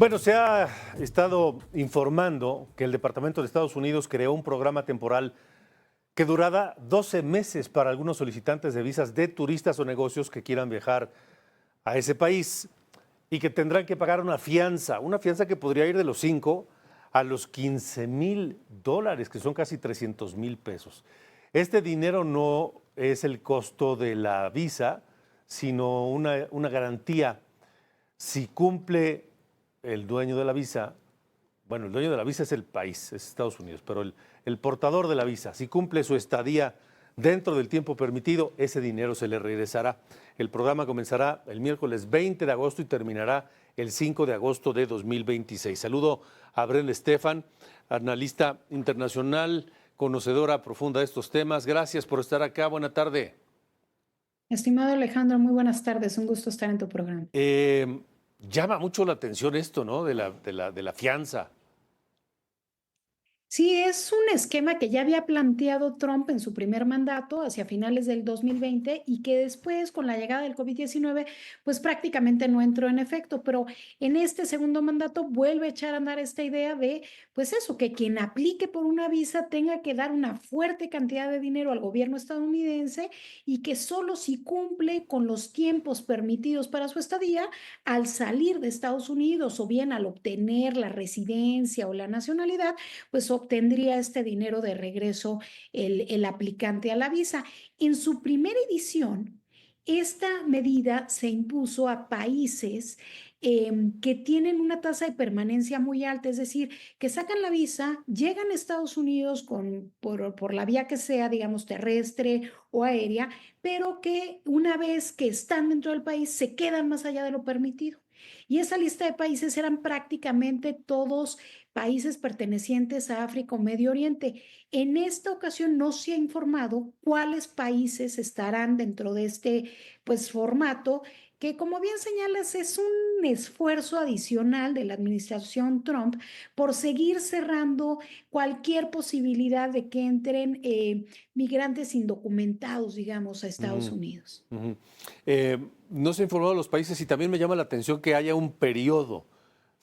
Bueno, se ha estado informando que el Departamento de Estados Unidos creó un programa temporal que durará 12 meses para algunos solicitantes de visas de turistas o negocios que quieran viajar a ese país y que tendrán que pagar una fianza que podría ir de los 5 a los $15,000, que son casi 300,000 pesos. Este dinero no es el costo de la visa, sino una garantía. Si cumple el dueño de la visa, bueno, el dueño de la visa es el país, es Estados Unidos, pero el portador de la visa, si cumple su estadía dentro del tiempo permitido, ese dinero se le regresará. El programa comenzará el miércoles 20 de agosto y terminará el 5 de agosto de 2026. Saludo a Brenda Estefan, analista internacional, conocedora profunda de estos temas. Gracias por estar acá. Buena tarde. Estimado Alejandro, muy buenas tardes. Un gusto estar en tu programa. Llama mucho la atención esto, ¿no? De la fianza. Sí, es un esquema que ya había planteado Trump en su primer mandato hacia finales del 2020 y que después, con la llegada del COVID-19, pues prácticamente no entró en efecto. Pero en este segundo mandato vuelve a echar a andar esta idea de, pues eso, que quien aplique por una visa tenga que dar una fuerte cantidad de dinero al gobierno estadounidense y que solo si cumple con los tiempos permitidos para su estadía, al salir de Estados Unidos o bien al obtener la residencia o la nacionalidad, pues obtendría este dinero de regreso el aplicante a la visa. En su primera edición, esta medida se impuso a países que tienen una tasa de permanencia muy alta, es decir, que sacan la visa, llegan a Estados Unidos por la vía que sea, digamos, terrestre o aérea, pero que una vez que están dentro del país se quedan más allá de lo permitido. Y esa lista de países eran prácticamente todos países pertenecientes a África o Medio Oriente. En esta ocasión no se ha informado cuáles países estarán dentro de este pues, formato, que como bien señalas es un esfuerzo adicional de la administración Trump por seguir cerrando cualquier posibilidad de que entren migrantes indocumentados, digamos, a Estados Ujú, Unidos. ujú. No se ha informado a los países y también me llama la atención que haya un periodo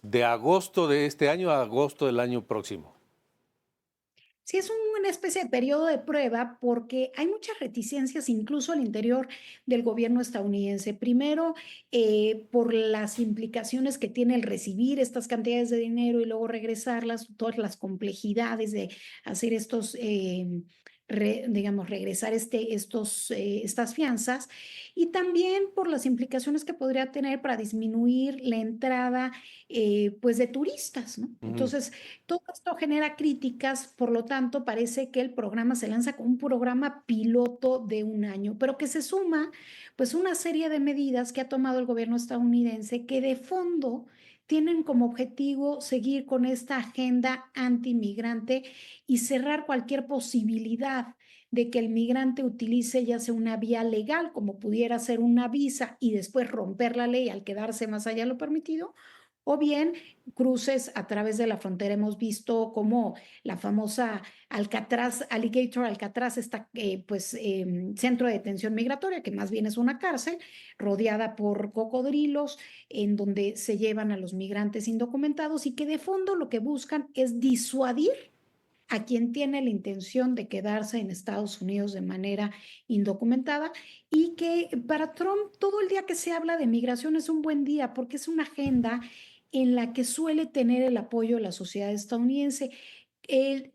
de agosto de este año a agosto del año próximo. Sí, es una especie de periodo de prueba porque hay muchas reticencias incluso al interior del gobierno estadounidense. Primero, por las implicaciones que tiene el recibir estas cantidades de dinero y luego regresarlas, todas las complejidades de hacer estos, digamos, regresar estas fianzas, y también por las implicaciones que podría tener para disminuir la entrada pues de turistas, ¿no? Ujú. Entonces, todo esto genera críticas, por lo tanto, parece que el programa se lanza como un programa piloto de un año, pero que se suma pues una serie de medidas que ha tomado el gobierno estadounidense que de fondo tienen como objetivo seguir con esta agenda antimigrante y cerrar cualquier posibilidad de que el migrante utilice ya sea una vía legal, como pudiera ser una visa, y después romper la ley al quedarse más allá de lo permitido, o bien cruces a través de la frontera. Hemos visto cómo la famosa Alcatraz, Alligator Alcatraz, está centro de detención migratoria, que más bien es una cárcel rodeada por cocodrilos, en donde se llevan a los migrantes indocumentados y que de fondo lo que buscan es disuadir a quien tiene la intención de quedarse en Estados Unidos de manera indocumentada, y que para Trump todo el día que se habla de migración es un buen día porque es una agenda en la que suele tener el apoyo de la sociedad estadounidense.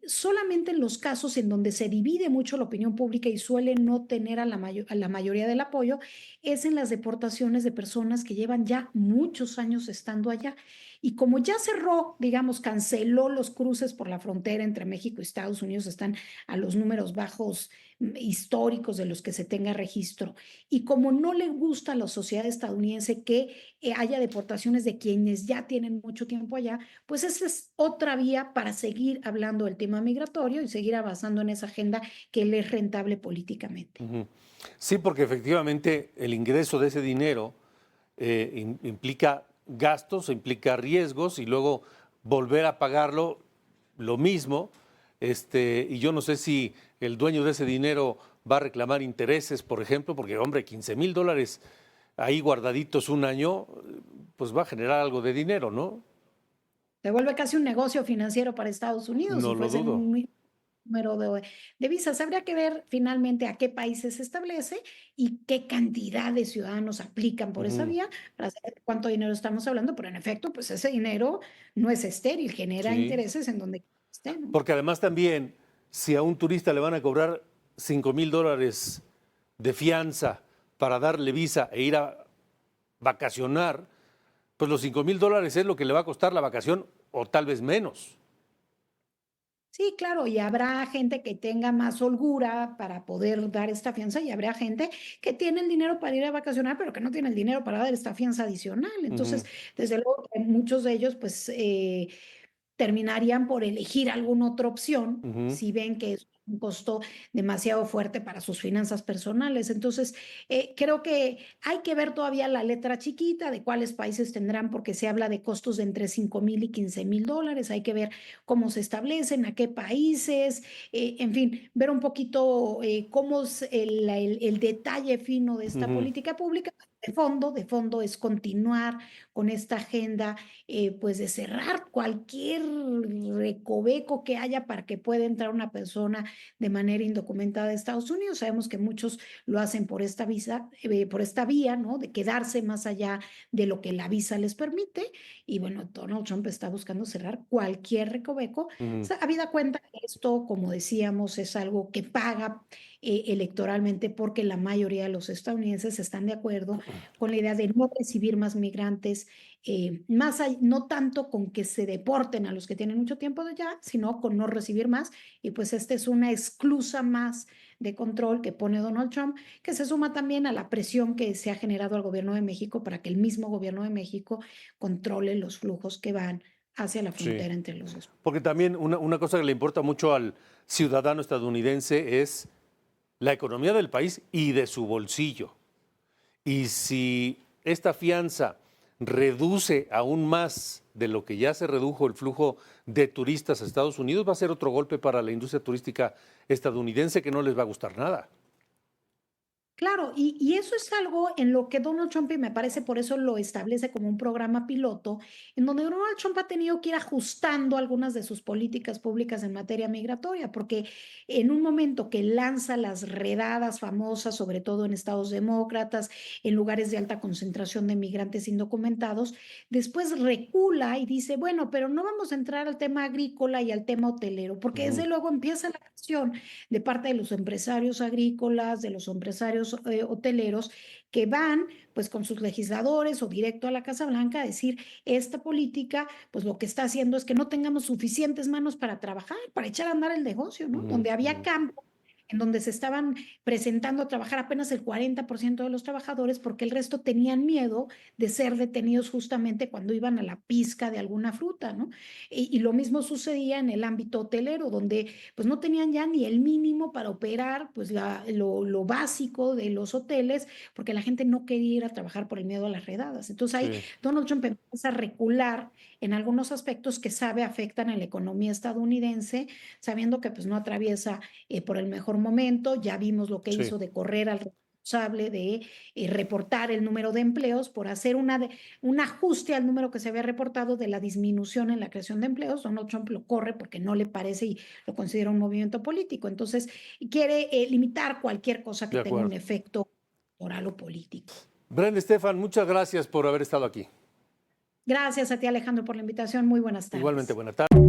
Solamente en los casos en donde se divide mucho la opinión pública y suele no tener a la mayoría del apoyo es en las deportaciones de personas que llevan ya muchos años estando allá. Y como ya cerró, digamos, canceló los cruces por la frontera entre México y Estados Unidos, están a los números bajos históricos de los que se tenga registro. Y como no le gusta a la sociedad estadounidense que haya deportaciones de quienes ya tienen mucho tiempo allá, pues esa es otra vía para seguir hablando del tema migratorio y seguir avanzando en esa agenda que le es rentable políticamente. Ujú. Sí, porque efectivamente el ingreso de ese dinero implica gastos, implica riesgos y luego volver a pagarlo lo mismo. Y yo no sé si el dueño de ese dinero va a reclamar intereses, por ejemplo, porque, hombre, $15,000 ahí guardaditos un año, pues va a generar algo de dinero, ¿no? Se vuelve casi un negocio financiero para Estados Unidos No si lo fuesen dudo. un número de visas. Habría que ver finalmente a qué países se establece y qué cantidad de ciudadanos aplican por esa Ujú. vía para saber cuánto dinero estamos hablando, pero en efecto, pues ese dinero no es estéril, genera Sí. intereses en donde esté, ¿no? Porque además también, si a un turista le van a cobrar $5,000 de fianza para darle visa e ir a vacacionar, pues los $5,000 es lo que le va a costar la vacación o tal vez menos. Sí, claro, y habrá gente que tenga más holgura para poder dar esta fianza y habrá gente que tiene el dinero para ir a vacacionar, pero que no tiene el dinero para dar esta fianza adicional. Entonces, Ujú, desde luego, que muchos de ellos, pues, terminarían por elegir alguna otra opción ujú. si ven que es un costo demasiado fuerte para sus finanzas personales. Entonces, creo que hay que ver todavía la letra chiquita de cuáles países tendrán, porque se habla de costos de entre 5,000 y 15,000 dólares. Hay que ver cómo se establecen, a qué países, en fin, ver un poquito cómo es el detalle fino de esta Ujú. política pública. De fondo es continuar con esta agenda pues de cerrar cualquier recoveco que haya para que pueda entrar una persona de manera indocumentada a Estados Unidos. Sabemos que muchos lo hacen por esta visa, por esta vía, ¿no? De quedarse más allá de lo que la visa les permite. Y bueno, Donald Trump está buscando cerrar cualquier recoveco. Ujú. Habida cuenta que esto, como decíamos, es algo que paga electoralmente porque la mayoría de los estadounidenses están de acuerdo con la idea de no recibir más migrantes no tanto con que se deporten a los que tienen mucho tiempo de allá, sino con no recibir más. Y pues esta es una esclusa más de control que pone Donald Trump, que se suma también a la presión que se ha generado al gobierno de México para que el mismo gobierno de México controle los flujos que van hacia la Sí. frontera entre los dos. Porque también una cosa que le importa mucho al ciudadano estadounidense es la economía del país y de su bolsillo. Y si esta fianza reduce aún más de lo que ya se redujo el flujo de turistas a Estados Unidos, va a ser otro golpe para la industria turística estadounidense que no les va a gustar nada. Claro, y eso es algo en lo que Donald Trump, y me parece por eso lo establece como un programa piloto, en donde Donald Trump ha tenido que ir ajustando algunas de sus políticas públicas en materia migratoria, porque en un momento que lanza las redadas famosas, sobre todo en estados demócratas, en lugares de alta concentración de migrantes indocumentados, después recula y dice, bueno, pero no vamos a entrar al tema agrícola y al tema hotelero, porque Ujú. desde luego empieza la acción de parte de los empresarios agrícolas, de los empresarios hoteleros, que van pues con sus legisladores o directo a la Casa Blanca a decir, esta política pues lo que está haciendo es que no tengamos suficientes manos para trabajar, para echar a andar el negocio, ¿no? Ujú, Donde había ujú. campo en donde se estaban presentando a trabajar apenas el 40% de los trabajadores porque el resto tenían miedo de ser detenidos justamente cuando iban a la pizca de alguna fruta, ¿no? Y lo mismo sucedía en el ámbito hotelero, donde pues no tenían ya ni el mínimo para operar pues lo básico de los hoteles, porque la gente no quería ir a trabajar por el miedo a las redadas. Entonces ahí Sí. Donald Trump empieza a recular en algunos aspectos que sabe afectan a la economía estadounidense, sabiendo que pues no atraviesa por el mejor momento. Ya vimos lo que Sí. hizo de correr al responsable de reportar el número de empleos por hacer un ajuste al número que se había reportado de la disminución en la creación de empleos. Donald Trump lo corre porque no le parece y lo considera un movimiento político. Entonces, quiere limitar cualquier cosa que De tenga un acuerdo. efecto moral o político. Brenda Estefan, muchas gracias por haber estado aquí. Gracias a ti, Alejandro, por la invitación. Muy buenas Igualmente, tardes. buena tarde.